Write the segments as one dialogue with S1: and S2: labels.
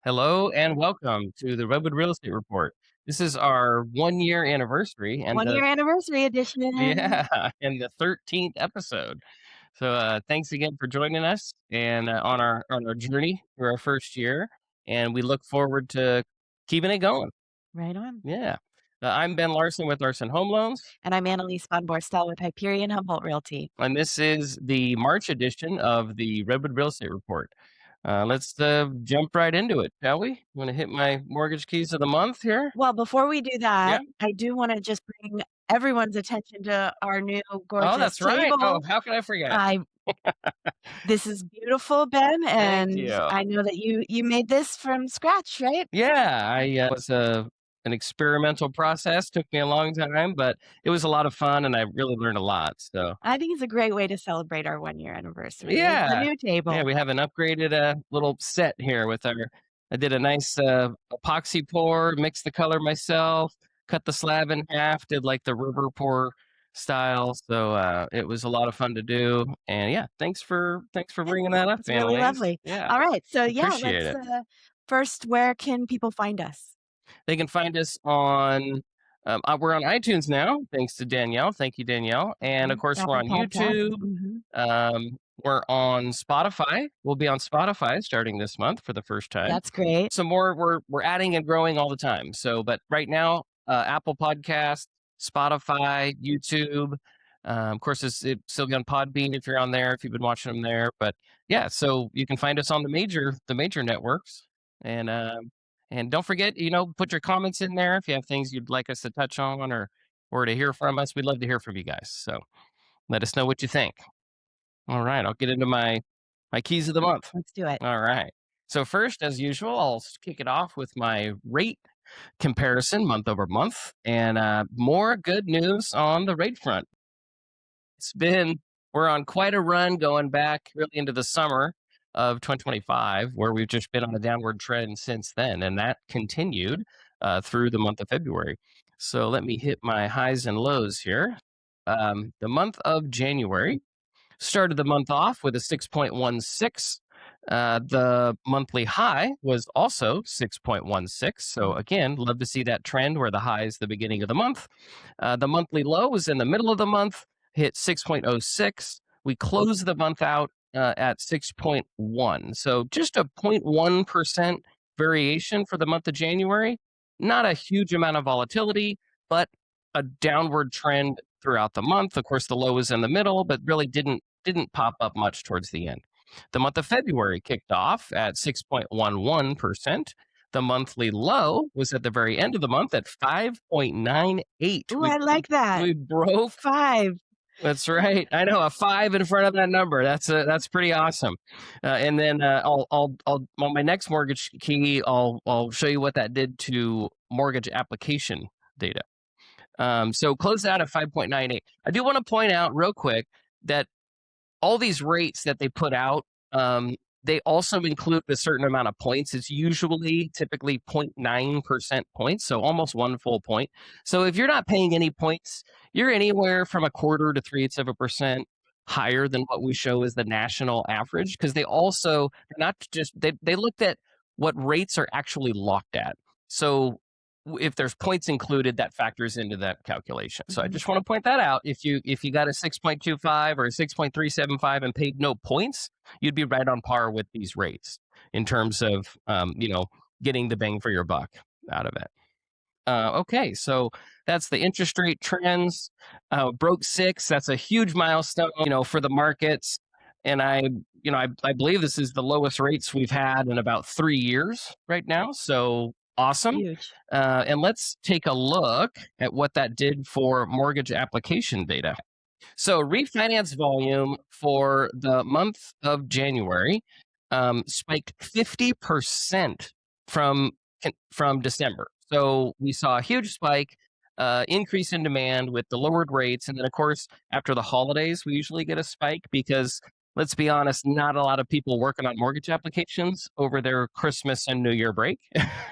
S1: Hello and welcome to the Redwood Real Estate Report. This is our 1 year anniversary and
S2: 1 year anniversary edition.
S1: and the 13th episode. So thanks again for joining us and on our journey through our first year, and we look forward to keeping it going.
S2: Right on.
S1: Yeah. I'm Ben Larson with Larson Home Loans,
S2: And I'm Annalise von Borstel with Hyperion Humboldt Realty.
S1: and this is the March edition of the Redwood Real Estate Report. Let's jump right into it, shall we? Want to hit my mortgage keys of the month here?
S2: Well, before we do
S1: Yeah.
S2: that, I do wanna just bring everyone's attention to our new
S1: Oh,
S2: gorgeous
S1: that's right. Oh,
S2: table.
S1: how could I forget?
S2: I This is beautiful, Ben,
S1: Thank
S2: and
S1: you.
S2: I know that you made this from scratch, right?
S1: Yeah, I was an experimental process. Took me a long time, but it was a lot of fun, and I really learned a lot. So
S2: I think it's a great way to celebrate our 1 year anniversary is the
S1: yeah,
S2: new
S1: yeah,
S2: table.
S1: we have an upgraded little set here with our. I did a nice epoxy pour, mixed the color myself, cut the slab in half, did like the river pour style. So it was a lot of fun to do, and yeah, thanks for bringing that up,
S2: It's really
S1: Annalise.
S2: lovely.
S1: Yeah,
S2: Alright, so yeah,
S1: appreciate
S2: let's,
S1: it.
S2: first, where can people find us?
S1: They can find us on, we're on iTunes now, thanks to Danielle. Thank you, Danielle. And of
S2: Mhm.
S1: course, we're
S2: Apple
S1: on
S2: Podcasts.
S1: YouTube.
S2: Mhm.
S1: We're on Spotify. We'll be on Spotify starting this month for the first time.
S2: That's great.
S1: Some more, we're adding and growing all the time. So, but right now, Apple Podcasts, Spotify, YouTube. Of course, it's still be on Podbean if you're on there, if you've been watching them there. But yeah, so you can find us on the major networks. And and don't forget, put your comments in there if you have things you'd like us to touch on or to hear from us. We'd love to hear from you guys. So let us know what you think. All right, I'll get into my keys of the month.
S2: Let's do it.
S1: All right. So first, as usual, I'll kick it off with my rate comparison month over month, and more good news on the rate front. We're on quite a run going back really into the summer of 2025, where we've just been on a downward trend since then, and that continued through the month of February. So let me hit my highs and lows here. The month of January started the month off with a 6.16. The monthly high was also 6.16. So again, love to see that trend where the high is the beginning of the month. The monthly low was in the middle of the month, hit 6.06. We closed the month out at 6.1. So just a 0.1% variation for the month of January. Not a huge amount of volatility, but a downward trend throughout the month. Of course, the low was in the middle, but really didn't pop up much towards the end. The month of February kicked off at 6.11%. The monthly low was at the very end of the month at 5.98.
S2: Ooh, I like that.
S1: We broke
S2: 5.
S1: That's right. I know, a 5 in front of that number. That's pretty awesome. And then I'll on my next mortgage key, I'll show you what that did to mortgage application data. So closed out at 5.98. I do want to point out real quick that all these rates that they put out, they also include a certain amount of points. It's typically 0.9% points, so almost 1 full point. So if you're not paying any points, you're anywhere from 1/4 to 3/8% higher than what we show as the national average, because they looked at what rates are actually locked at. So if there's points included, that factors into that calculation. So I just want to point that out. If you got a 6.25 or a 6.375 and paid no points, you'd be right on par with these rates in terms of getting the bang for your buck out of it. Okay, so that's the interest rate trends. Broke 6. That's a huge milestone, for the markets. And I believe this is the lowest rates we've had in about 3 years right now. So awesome.
S2: Huge.
S1: And let's take a look at what that did for mortgage application data. So refinance volume for the month of January spiked 50% from December. So we saw a huge spike, increase in demand with the lowered rates. And then, of course, after the holidays, we usually get a spike because, let's be honest, not a lot of people working on mortgage applications over their Christmas and New Year break.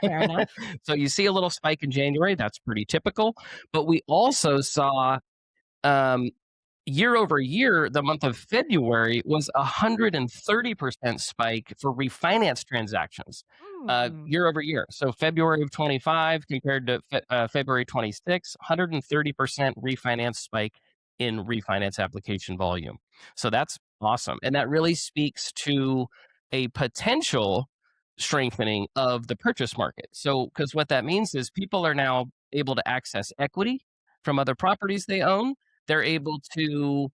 S2: Fair enough.
S1: So you see a little spike in January. That's pretty typical. But we also saw Year over year, the month of February was 130% spike for refinance transactions,
S2: Mm,
S1: year over year. So February of 25 compared to February 26, 130% refinance spike in refinance application volume. So that's awesome. And that really speaks to a potential strengthening of the purchase market. So, because what that means is people are now able to access equity from other properties they own. They're able to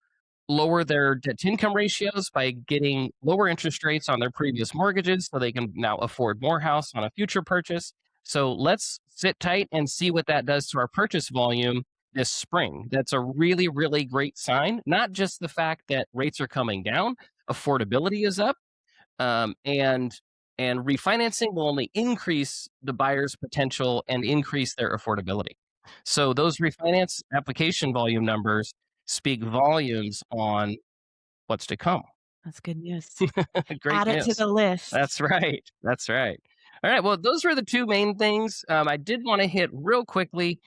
S1: lower their debt to income ratios by getting lower interest rates on their previous mortgages so they can now afford more house on a future purchase. So let's sit tight and see what that does to our purchase volume this spring. That's a really, really great sign. Not just the fact that rates are coming down, affordability is up, um, and and refinancing will only increase the buyer's potential and increase their affordability. So those refinance application volume numbers speak volumes on what's to come.
S2: that's good news.
S1: Great
S2: Add it to
S1: news.
S2: the list.
S1: That's right. That's right. All right. Well, those were the two main things. I did want to hit real quickly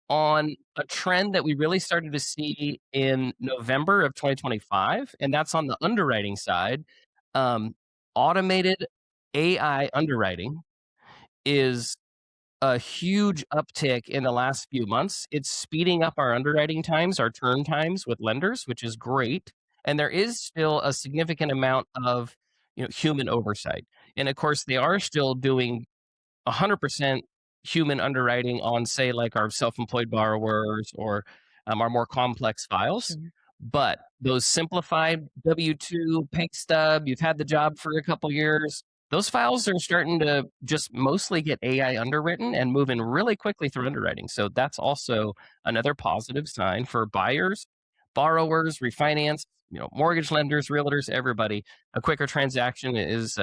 S1: on a trend that we really started to see in November of 2025, and that's on the underwriting side. Um, Automated AI underwriting is a huge uptick in the last few months. It's speeding up our underwriting times, our turn times with lenders, which is great. And there is still a significant amount of human oversight. And of course, they are still doing 100% human underwriting on, say, like our self employed borrowers or our more complex files.
S2: Sure.
S1: But those simplified W-2 pay stub, you've had the job for a couple years, those files are starting to just mostly get AI underwritten and moving really quickly through underwriting. So that's also another positive sign for buyers, borrowers, refinance, mortgage lenders, realtors, everybody. A quicker transaction is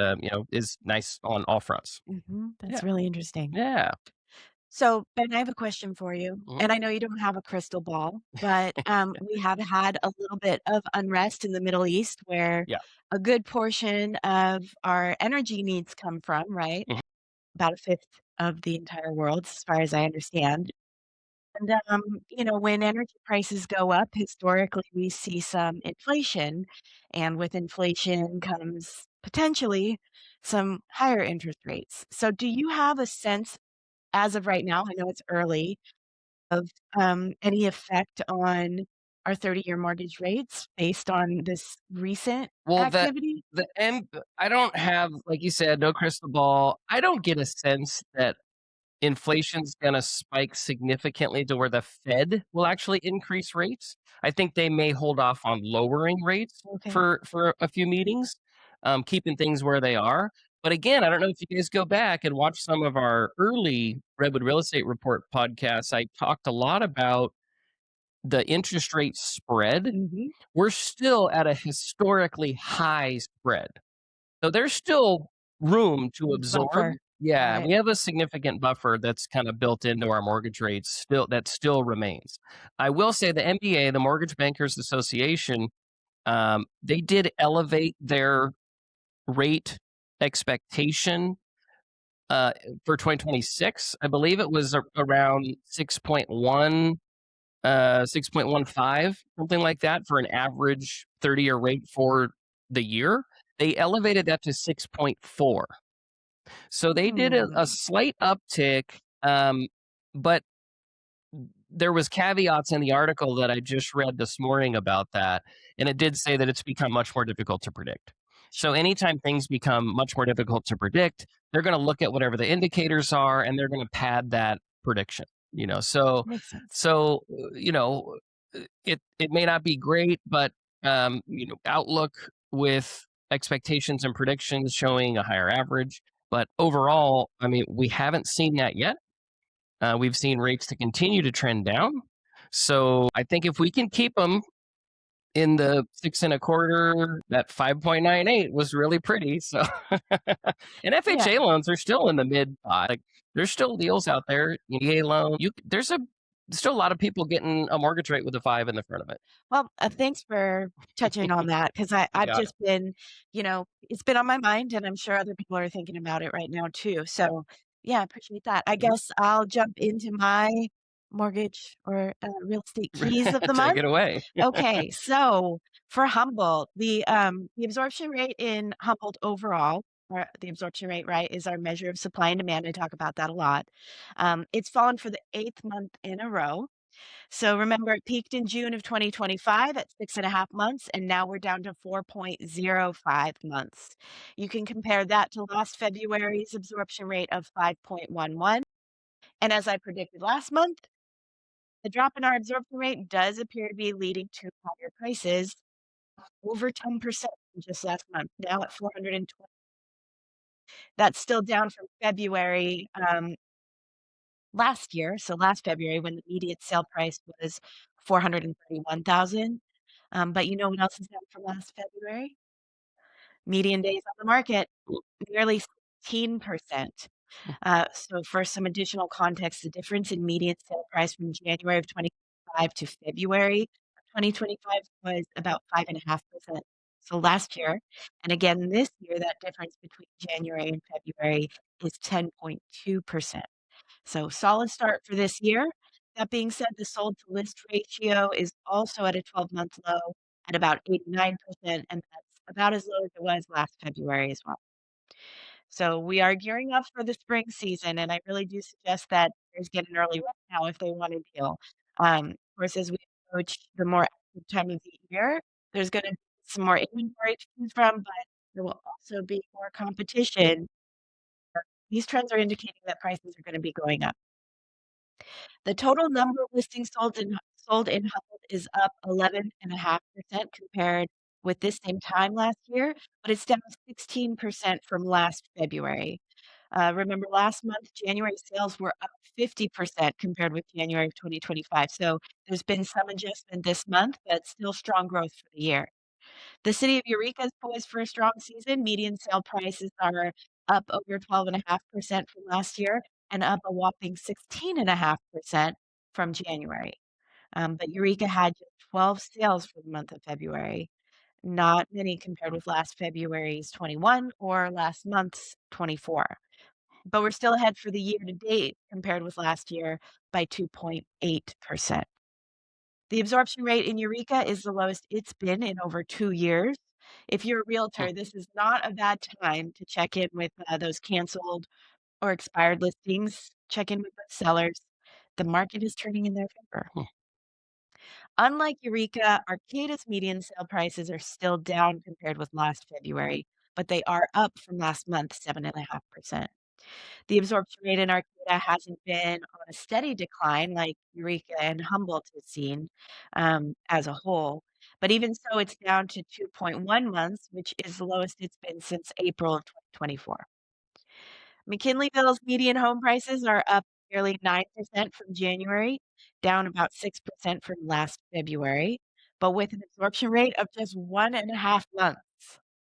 S1: nice on all fronts. Yeah.
S2: That's really interesting.
S1: Yeah.
S2: So, Ben, I have a question for you.
S1: Mhm.
S2: And I know you don't have a crystal ball, but we have had a little bit of unrest in the Middle East where
S1: Yeah.
S2: a good portion of our energy needs come from, right?
S1: Mhm.
S2: About a fifth of the entire world, as far as I understand. And, when energy prices go up, historically, we see some inflation. And with inflation comes potentially some higher interest rates. So, do you have a sense as of right now, I know it's early, of, any effect on our 30-year mortgage rates based on this recent
S1: Well,
S2: activity?
S1: the end, I don't have, like you said, no crystal ball. I don't get a sense that inflation's gonna spike significantly to where the Fed will actually increase rates. I think they may hold off on lowering rates
S2: Okay.
S1: for a few meetings, keeping things where they are. But again, I don't know if you guys go back and watch some of our early Redwood Real Estate Report podcasts. I talked a lot about the interest rate spread.
S2: Mhm.
S1: We're still at a historically high spread. So there's still room to absorb.
S2: Buffer.
S1: Yeah,
S2: Right.
S1: we have a significant buffer that's kind of built into our mortgage rates still remains. I will say the MBA, the Mortgage Bankers Association, they did elevate their rate expectation uh, for 2026. I believe it was around 6.1, 6.15, something like that for an average 30-year rate for the year. They elevated that to 6.4. So they did a
S2: Hmm.
S1: slight uptick, but there was caveats in the article that I just read this morning about that, and it did say that it's become much more difficult to predict. So
S2: Sure.
S1: anytime things become much more difficult to predict, they're going to look at whatever the indicators are and they're going to pad that prediction. You know, so
S2: Makes sense.
S1: so it may not be great, but outlook with expectations and predictions showing a higher average. But overall, I mean, we haven't seen that yet. We've seen rates to continue to trend down. So I think if we can keep them in the 6.25, that 5.98 was really pretty. So, and
S2: Yeah.
S1: FHA loans are still in the mid five. Like there's still deals out there. EA loan, there's still a lot of people getting a mortgage rate with a five in the front of it.
S2: Well, thanks for touching on that because
S1: You
S2: I've
S1: got it.
S2: just been, it's been on my mind, and I'm sure other people are thinking about it right now too.
S1: Yeah.
S2: So, yeah, I appreciate that. I
S1: Mhm.
S2: guess I'll jump into my mortgage or, real estate keys of the
S1: Take
S2: month?
S1: it away.
S2: Okay, so for Humboldt, the absorption rate in Humboldt overall, or the absorption rate, right, is our measure of supply and demand. I talk about that a lot. It's fallen for the 8th month in a row. So remember, it peaked in June of 2025 at 6.5 months, and now we're down to 4.05 months. You can compare that to last February's absorption rate of 5.11. And as I predicted last month, the drop in our absorption rate does appear to be leading to higher prices, over 10% in just last month, now at 420. That's still down from February, last year, so last February when the median sale price was 431,000. But you know what else is down from last February? Median days on the market, nearly 16%. So for some additional context, the difference in median sale price from January of 2025 to February of 2025 was about 5.5%. So last year, and again this year, that difference between January and February is 10.2%. So solid start for this year. That being said, the sold to list ratio is also at a 12-month low at about 89%, and that's about as low as it was last February as well. So we are gearing up for the spring season, and I really do suggest that buyers get an early right now if they want a deal. Of course, as we approach the more active time of the year, there's gonna be some more inventory to choose from, but there will also be more competition. These trends are indicating that prices are gonna be going up. The total number of listings sold in Humboldt is up 11.5% compared with this same time last year, but it's down 16% from last February. Remember last month, January sales were up 50% compared with January of 2025. So there's been some adjustment this month, but still strong growth for the year. The city of Eureka is poised for a strong season. Median sale prices are up over 12.5% from last year and up a whopping 16.5% from January. But Eureka had just 12 sales for the month of February, not many compared with last February's 21 or last month's 24. But we're still ahead for the year to date compared with last year by 2.8%. The absorption rate in Eureka is the lowest it's been in over 2 years. If you're a realtor, this is not a bad time to check in with, those canceled or expired listings. Check in with the sellers. The market is turning in their favor. Unlike Eureka, Arcata's median sale prices are still down compared with last February, but they are up from last month, 7.5%. The absorption rate in Arcata hasn't been on a steady decline like Eureka and Humboldt has seen, as a whole, but even so, it's down to 2.1 months, which is the lowest it's been since April of 2024. McKinleyville's median home prices are up nearly 9% from January, down about 6% from last February, but with an absorption rate of just 1.5 months.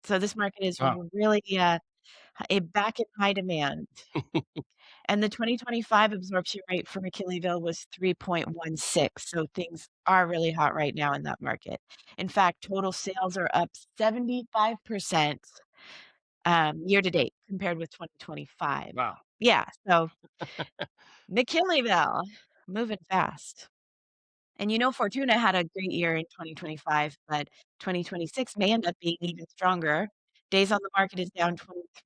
S2: So this market is
S1: Wow.
S2: really, back in high demand. And the 2025 absorption rate for McKinleyville was 3.16, so things are really hot right now in that market. In fact, total sales are up 75%, year to date compared with 2025.
S1: Wow.
S2: Yeah, so McKinleyville, moving fast. And you know, Fortuna had a great year in 2025, but 2026 may end up being even stronger. Days on the market is down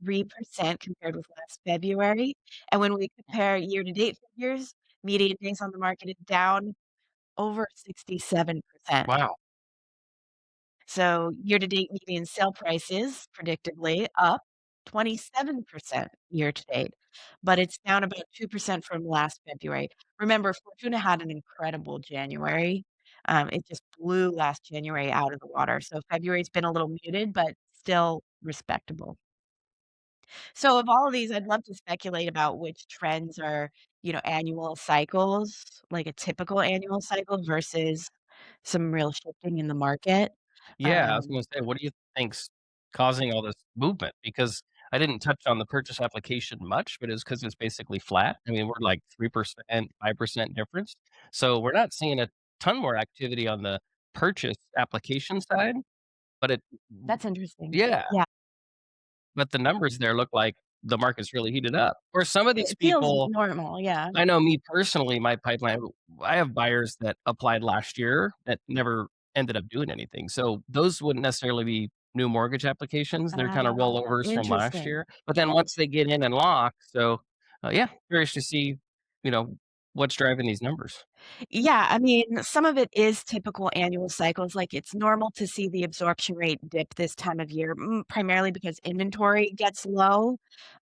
S2: 23% compared with last February. And when we compare year to date figures, median days on the market is down over 67%.
S1: Wow.
S2: So year to date median sale prices predictably up 27% year to date, but it's down about 2% from last February. Remember, Fortuna had an incredible January. It just blew last January out of the water. So February's been a little muted, but still respectable. So of all of these, I'd love to speculate about which trends are, annual cycles, like a typical annual cycle versus some real shifting in the market.
S1: Yeah, I was
S2: Um
S1: gonna say, what do you think's causing all this movement? Because I didn't touch on the purchase application much, but it's because it's basically flat. I mean, we're like 3%, 5% difference. So we're not seeing a ton more activity on the purchase application side, but it
S2: That's interesting.
S1: yeah,
S2: Yeah.
S1: but the numbers there look like the market's really heated up. Or some of these
S2: It feels
S1: people,
S2: normal, yeah.
S1: I know me personally, my pipeline, I have buyers that applied last year that never ended up doing anything. So those wouldn't necessarily be new mortgage applications. They're kind of rollovers from last
S2: Interesting.
S1: year. But then once they get in and lock, so yeah, curious to see, you know, what's driving these numbers.
S2: Yeah, I mean, some of it is typical annual cycles. Like it's normal to see the absorption rate dip this time of year, primarily because inventory gets low.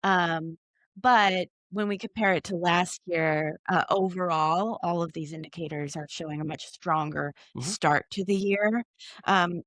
S2: But when we compare it to last year, overall, all of these indicators are showing a much stronger
S1: Hmm.
S2: start to the year.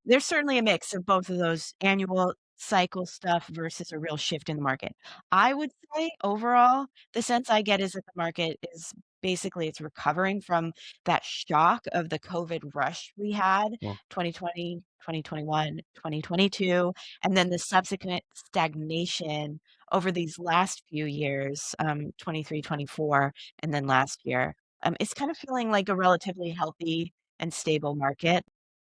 S2: There's certainly a mix of both of those annual cycle stuff versus a real shift in the market. I would say overall, the sense I get is that the market is basically it's recovering from that shock of the COVID rush we had,
S1: Mm,
S2: 2020, 2021, 2022, and then the subsequent stagnation over these last few years, 23, 24, and then last year. It's kind of feeling like a relatively healthy and stable market,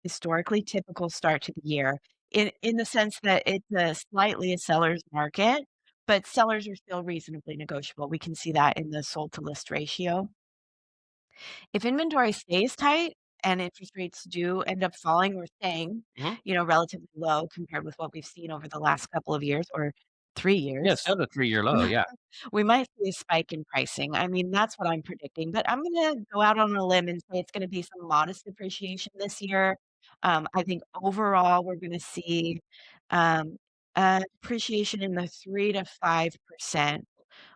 S2: historically typical start to the year in the sense that it's a slightly a seller's market, but sellers are still reasonably negotiable. We can see that in the sold to list ratio. If inventory stays tight and interest rates do end up falling or staying,
S1: mhm.
S2: relatively low compared with what we've seen over the last couple of years or 3
S1: Yeah,
S2: years,
S1: still the 3-year low. Yeah.
S2: we might see a spike in pricing. I mean, that's what I'm predicting, but I'm gonna go out on a limb and say it's gonna be some modest appreciation this year. I think overall, we're gonna see, um, appreciation in the 3 to 5%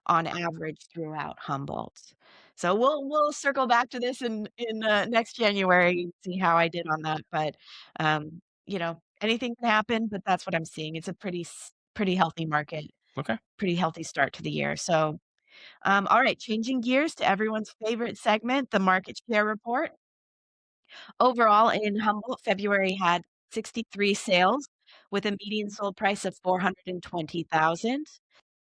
S2: on average throughout Humboldt. So we'll circle back to this in next January and see how I did on that, but, anything can happen, but that's what I'm seeing. It's a pretty healthy market,
S1: Okay.
S2: pretty healthy start to the year. So, all right, changing gears to everyone's favorite segment, the market share report. Overall, in Humboldt, February had 63 sales with a median sold price of 420,000.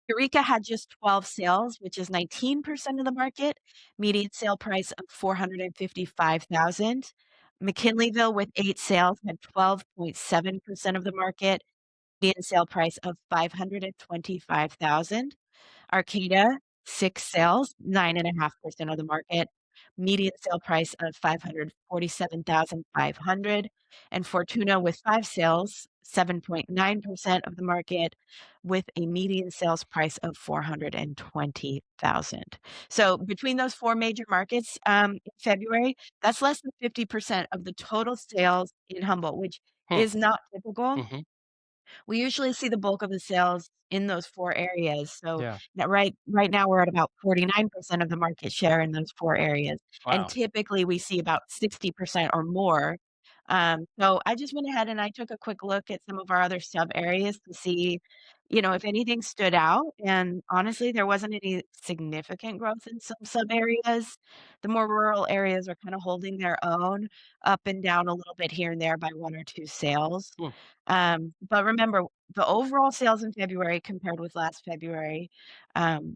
S2: Eureka had just 12 sales, which is 19% of the market, median sale price of 455,000. McKinleyville with 8 sales had 12.7% of the market, median sale price of 525,000. Arcata, 6 sales, 9.5% of the market, median sale price of 547,500, and Fortuna with 5 sales, 7.9% of the market, with a median sales price of 420,000. So between those 4 major markets, in February, that's less than 50% of the total sales in Humboldt, which
S1: Hmm.
S2: is not typical.
S1: Mhm.
S2: We usually see the bulk of the sales in those 4 areas, so
S1: Yeah.
S2: now right now we're at about 49% of the market share in those 4 areas, and
S1: Wow.
S2: typically we see about 60% or more. So I just went ahead and I took a quick look at some of our other sub areas to see, if anything stood out, and honestly, there wasn't any significant growth in some sub areas. The more rural areas are kinda holding their own, up and down a little bit here and there by 1 or 2 sales.
S1: Hmm.
S2: But remember, the overall sales in February compared with last February,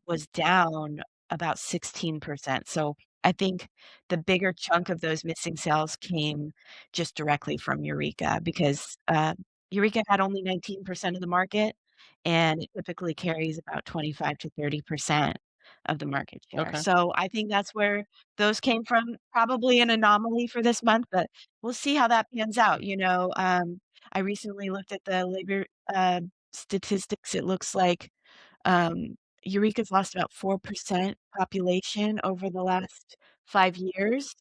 S2: was down about 16%. So I think the bigger chunk of those missing sales came just directly from Eureka because Eureka had only 19% of the market and it typically carries about 25 to 30% of the market share.
S1: Okay.
S2: So I think that's where those came from, probably an anomaly for this month, but we'll see how that pans out. I recently looked at the labor, statistics. It looks like, Eureka's lost about 4% population over the last 5 years,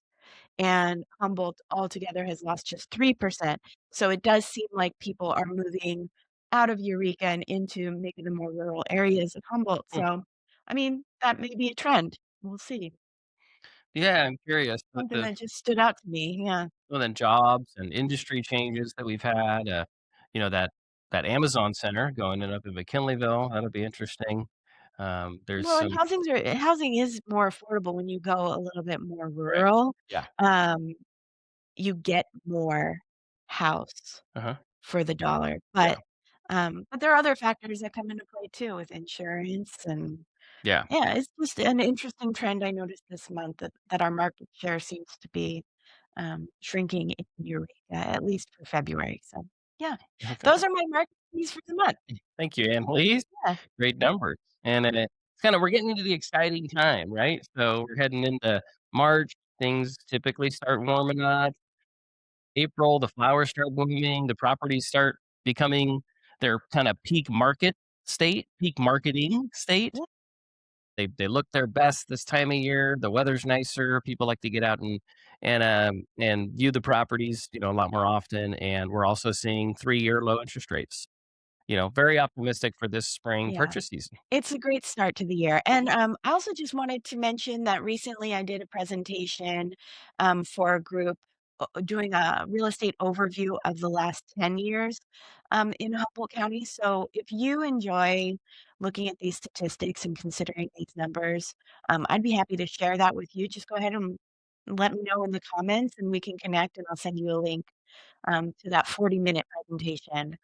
S2: and Humboldt altogether has lost just 3%. So it does seem like people are moving out of Eureka and into maybe the more rural areas of Humboldt.
S1: Hmm.
S2: So, I mean, that may be a trend. We'll see.
S1: Yeah, I'm curious with
S2: Something
S1: the
S2: that just stood out to me. Yeah.
S1: well, then jobs and industry changes that we've had, that Amazon center going in up in McKinleyville, that'll be interesting. There's
S2: Well, and
S1: some
S2: housing is more affordable when you go a little bit more
S1: right.
S2: rural.
S1: Yeah.
S2: Um, you get more house
S1: Uh-huh.
S2: for the dollar,
S1: Yeah.
S2: but there are other factors that come into play too with insurance and
S1: Yeah.
S2: yeah, it's just an interesting trend I noticed this month that our market share seems to be, shrinking in Eureka, at least for February, so, yeah.
S1: Okay.
S2: Those are my market keys for the month.
S1: Thank you, and please.
S2: Yeah.
S1: Great numbers. And it's kind of we're getting into the exciting time, right? So we're heading into March. Things typically start warming up. April, the flowers start blooming. The properties start becoming their kind of peak market state, peak marketing state.
S2: Yeah.
S1: They look their best this time of year. The weather's nicer. People like to get out and view the properties, a lot more often. And we're also seeing 3-year low interest rates. Very optimistic for this spring
S2: Yeah.
S1: purchase season.
S2: It's a great start to the year. And I also just wanted to mention that recently I did a presentation for a group doing a real estate overview of the last 10 years in Humboldt County. So if you enjoy looking at these statistics and considering these numbers, I'd be happy to share that with you. Just go ahead and let me know in the comments and we can connect and I'll send you a link to that 40-minute presentation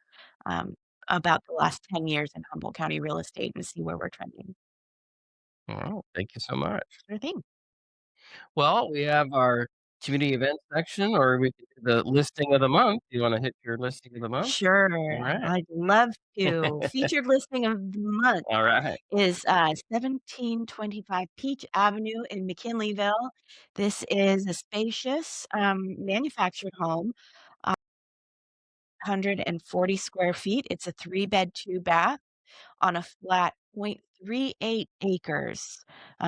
S2: um, about the last 10 years in Humboldt County real estate and see where we're trending.
S1: Oh, thank you so much.
S2: Sure thing.
S1: Well, we have our community events section, or we can do the listing of the month. You want to hit your listing of the month?
S2: Sure,
S1: All right.
S2: I'd love to. Featured listing of the month
S1: All right.
S2: is 1725 Peach Avenue in McKinleyville. This is a spacious manufactured home, 140 square feet. It's a 3-bed, 2-bath on a flat 0.38 acres.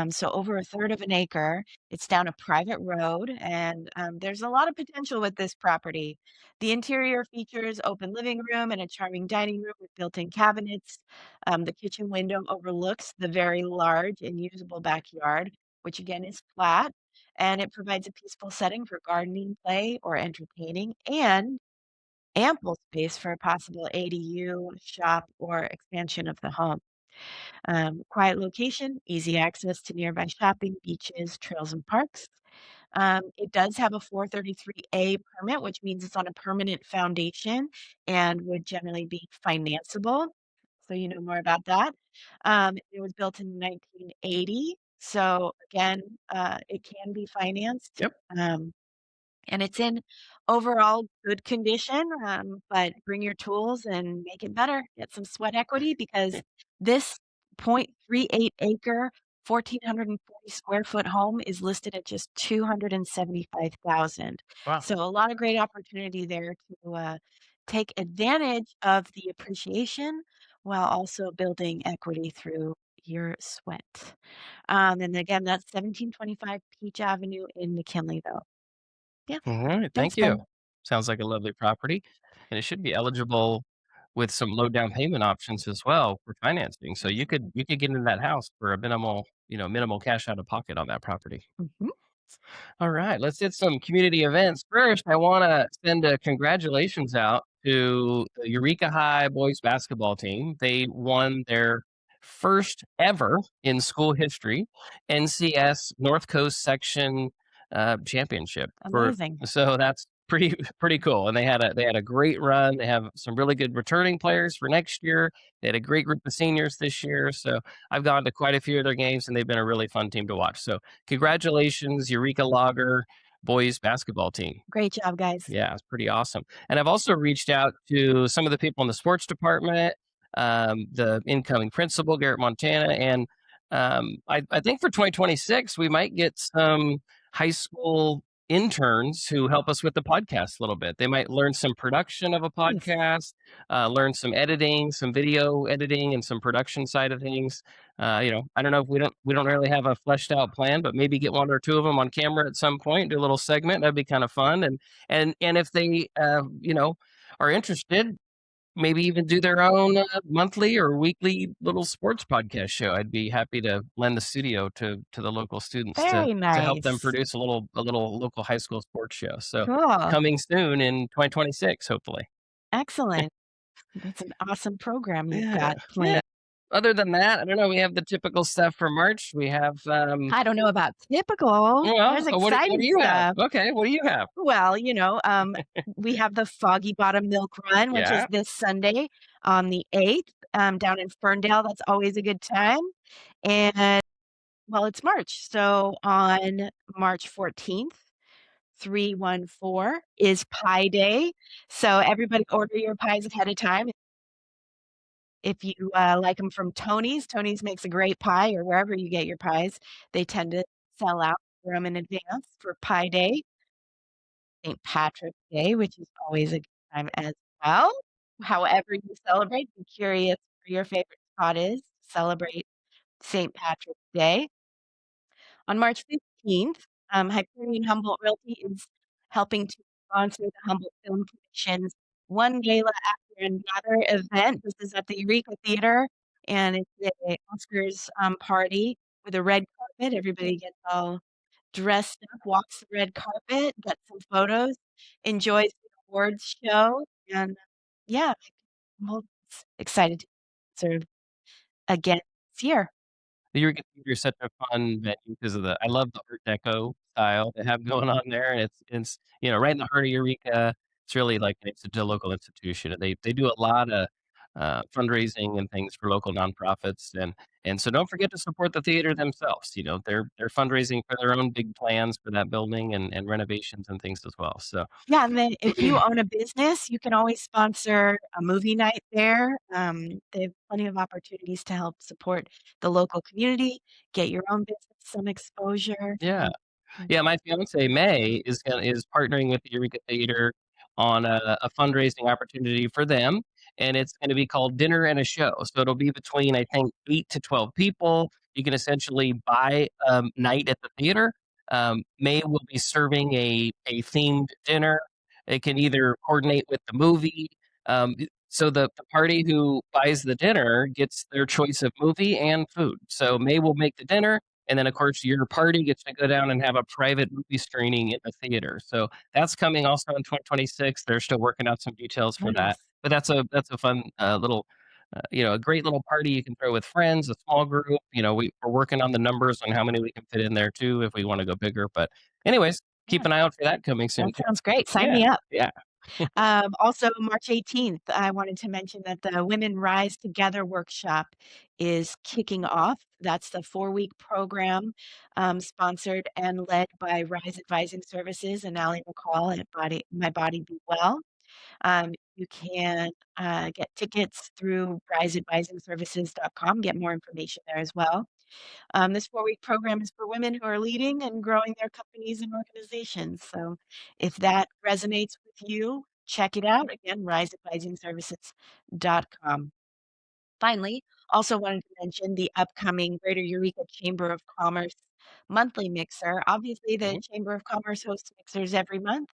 S2: So over a third of an acre. It's down a private road, and there's a lot of potential with this property. The interior features open living room and a charming dining room with built-in cabinets. The kitchen window overlooks the very large and usable backyard, which again is flat, and it provides a peaceful setting for gardening, play, or entertaining, and ample space for a possible ADU, shop, or expansion of the home. Quiet location, easy access to nearby shopping, beaches, trails, and parks. It does have a 433A permit, which means it's on a permanent foundation and would generally be financeable. So you know more about that. It was built in 1980. So again, it can be financed.
S1: Yep.
S2: And it's in overall good condition, but bring your tools and make it better. Get some sweat equity because this 0.38 acre, 1,440 square foot home is listed at just 275,000.
S1: Wow.
S2: So a lot of great opportunity there to take advantage of the appreciation while also building equity through your sweat. And again, that's 1725 Peach Avenue in McKinleyville. Yeah.
S1: All right.
S2: Thanks,
S1: Thank you.
S2: Ben.
S1: Sounds like a lovely property, and it should be eligible with some low down payment options as well for financing. So you could get into that house for a minimal cash out of pocket on that property.
S2: Mhm.
S1: All right, let's hit some community events. First, I want to send a congratulations out to the Eureka High boys basketball team. They won their first ever in school history NCS North Coast Section championship. For
S2: Amazing.
S1: so that's pretty cool. And they had a great run. They have some really good returning players for next year. They had a great group of seniors this year. So I've gone to quite a few of their games, and they've been a really fun team to watch. So congratulations, Eureka Lager boys basketball team.
S2: Great job, guys.
S1: Yeah, it's pretty awesome. And I've also reached out to some of the people in the sports department, the incoming principal, Garrett Montana, and I think for 2026 we might get some high school interns who help us with the podcast a little bit. They might learn some production of a
S2: Nice.
S1: podcast, learn some editing, some video editing, and some production side of things. I don't know if we don't really have a fleshed out plan, but maybe get one or two of them on camera at some point, do a little segment. That'd be kind of fun. And if they are interested, maybe even do their own monthly or weekly little sports podcast show. I'd be happy to lend the studio to the local students to
S2: Very
S1: help them
S2: nice.
S1: produce a little local high school sports show. So
S2: Cool.
S1: coming soon in 2026, hopefully.
S2: Excellent. That's an awesome program you've
S1: Yeah,
S2: got
S1: yeah.
S2: planned.
S1: Other than that, I don't know. We have the typical stuff for March. We have
S2: I don't know about typical.
S1: well,
S2: There's
S1: what do
S2: exciting
S1: you have?
S2: stuff.
S1: Okay, what do you have?
S2: Well, we have the Foggy Bottom Milk Run, which is
S1: Yeah.
S2: this Sunday on the 8th, down in Ferndale. That's always a good time. And well, it's March. So on March 14th, 314 is Pie Day. So everybody order your pies ahead of time. If you, like them from Tony's, Tony's makes a great pie or wherever you get your pies. They tend to sell out for 'em in advance for Pie Day, St. Patrick's Day, which is always a good time as well. However you celebrate, be curious where your favorite spot is to celebrate St. Patrick's Day. On March 15th, Hyperion Humboldt Realty is helping to sponsor the Humboldt Film Commission's One Gala After Another event. This is at the Eureka Theater, and it's a Oscars, party with a red carpet. Everybody gets all dressed up, walks the red carpet, gets some photos, enjoys the awards show, and, yeah, Humboldt's excited to serve again this year.
S1: The Eureka Theater is such a fun venue because of I love the Art Deco style they have going on there, and it's, right in the heart of Eureka. It's really like it's a local institution, and they do a lot of, fundraising and things for local nonprofits, and so don't forget to support the theater themselves, they're fundraising for their own big plans for that building and renovations and things as well, so
S2: Yeah, and then if you own a business, you can always sponsor a movie night there. They have plenty of opportunities to help support the local community, get your own business some exposure.
S1: yeah.
S2: Mm.
S1: Yeah, my fiancée, May, is partnering with the Eureka Theater on a fundraising opportunity for them, and it's gonna be called Dinner and a Show. So it'll be between, I think, 8 to 12 people. You can essentially buy a night at the theater. May will be serving a themed dinner. It can either coordinate with the movie. So the party who buys the dinner gets their choice of movie and food. So May will make the dinner, and then, of course, your party gets to go down and have a private movie screening in the theater. So that's coming also in 2026. They're still working out some details for that.
S2: Nice.
S1: But that's a fun little, a great little party you can throw with friends, a small group. We're working on the numbers on how many we can fit in there too if we want to go bigger. But anyways,
S2: Yeah,
S1: keep an eye out for that coming soon
S2: that
S1: too.
S2: sounds great. Sign
S1: Yeah,
S2: me up.
S1: yeah.
S2: Also, March 18th, I wanted to mention that the Women Rise Together workshop is kicking off. That's the 4-week program, sponsored and led by Rise Advising Services and Allie McCall at My Body Be Well. You can get tickets through riseadvisingservices.com, get more information there as well. This 4-week program is for women who are leading and growing their companies and organizations. So if that resonates with you, check it out. Again, riseadvisingservices.com. Finally, also wanted to mention the upcoming Greater Eureka Chamber of Commerce monthly mixer. Obviously, the
S1: Mhm.
S2: Chamber of Commerce hosts mixers every month.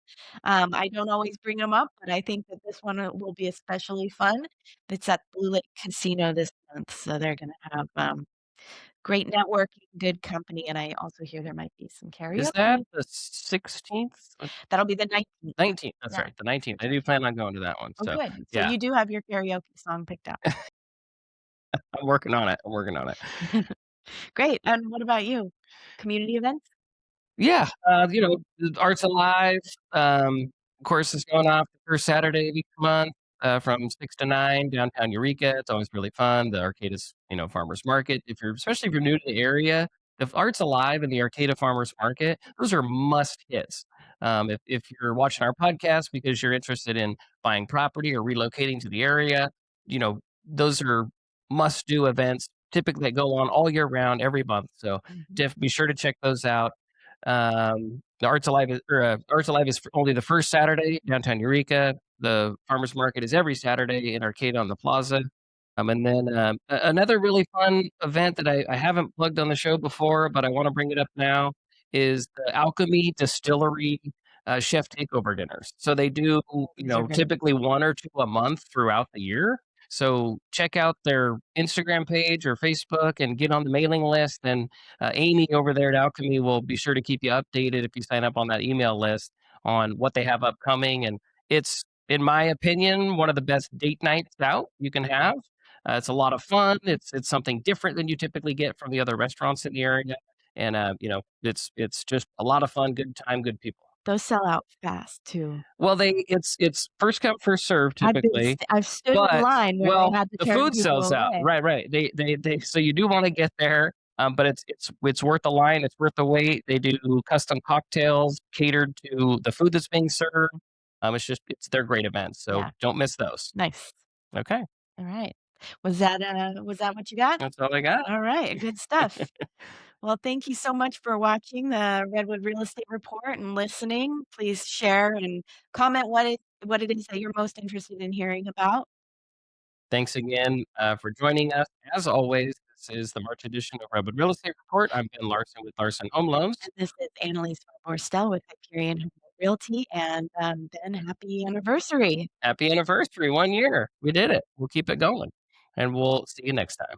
S2: I don't always bring them up, but I think that this one will be especially fun. It's at Blue Lake Casino this month, so they're going to have great networking, good company, and I also hear there might be some
S1: Is that
S2: karaoke.
S1: the 16th?
S2: That'll be the 19th.
S1: 19th. That's
S2: Yeah.
S1: right. The 19th. I do plan on going to that one.
S2: Oh,
S1: So
S2: good. So
S1: yeah,
S2: you do have your karaoke song picked out.
S1: I'm working on it. I'm working on it.
S2: Great. And what about you? Community events?
S1: Yeah, the Arts Alive, of course, is going off the first Saturday of each month, from 6 to 9 downtown Eureka. It's always really fun. The Arcata, Farmers Market. Especially if you're new to the area, the Arts Alive and the Arcata Farmers Market, those are must hits. If you're watching our podcast because you're interested in buying property or relocating to the area, those are must do events typically that go on all year round, every month. So
S2: Mhm.
S1: be sure to check those out. The Arts Alive is only the first Saturday downtown Eureka. The farmers market is every Saturday in Arcata on the Plaza. And then another really fun event that I haven't plugged on the show before, but I want to bring it up now is the Alchemy Distillery Chef Takeover dinners. So they do,
S2: These are great.
S1: typically one or two a month throughout the year. So check out their Instagram page or Facebook and get on the mailing list. And Amy over there at Alchemy will be sure to keep you updated if you sign up on that email list on what they have upcoming. And it's, in my opinion, one of the best date nights out you can have. It's a lot of fun. It's something different than you typically get from the other restaurants in the area, and it's just a lot of fun, good time, good people.
S2: Those sell out fast too.
S1: Well, it's first come, first serve typically,
S2: I've stood in
S1: but
S2: line where they
S1: well,
S2: had to
S1: the
S2: turn
S1: food
S2: people
S1: sells out.
S2: away.
S1: Right, right. They so you do wanna get there, but it's worth the line, it's worth the wait. They do custom cocktails catered to the food that's being served. They're great events, so
S2: Yeah,
S1: don't miss those.
S2: nice.
S1: Okay.
S2: All right. Was that what you got?
S1: That's all I got.
S2: All right, good stuff. Well, thank you so much for watching the Redwood Real Estate Report and listening. Please share and comment what it is that you're most interested in hearing about.
S1: Thanks again for joining us. As always, this is the March edition of Redwood Real Estate Report. I'm Ben Larson with Larson Home Loans.
S2: And this is Annalise Borstel with Hyperion Home Realty, and, Ben, happy anniversary.
S1: Happy anniversary, 1 year. We did it. We'll keep it going, and we'll see you next time.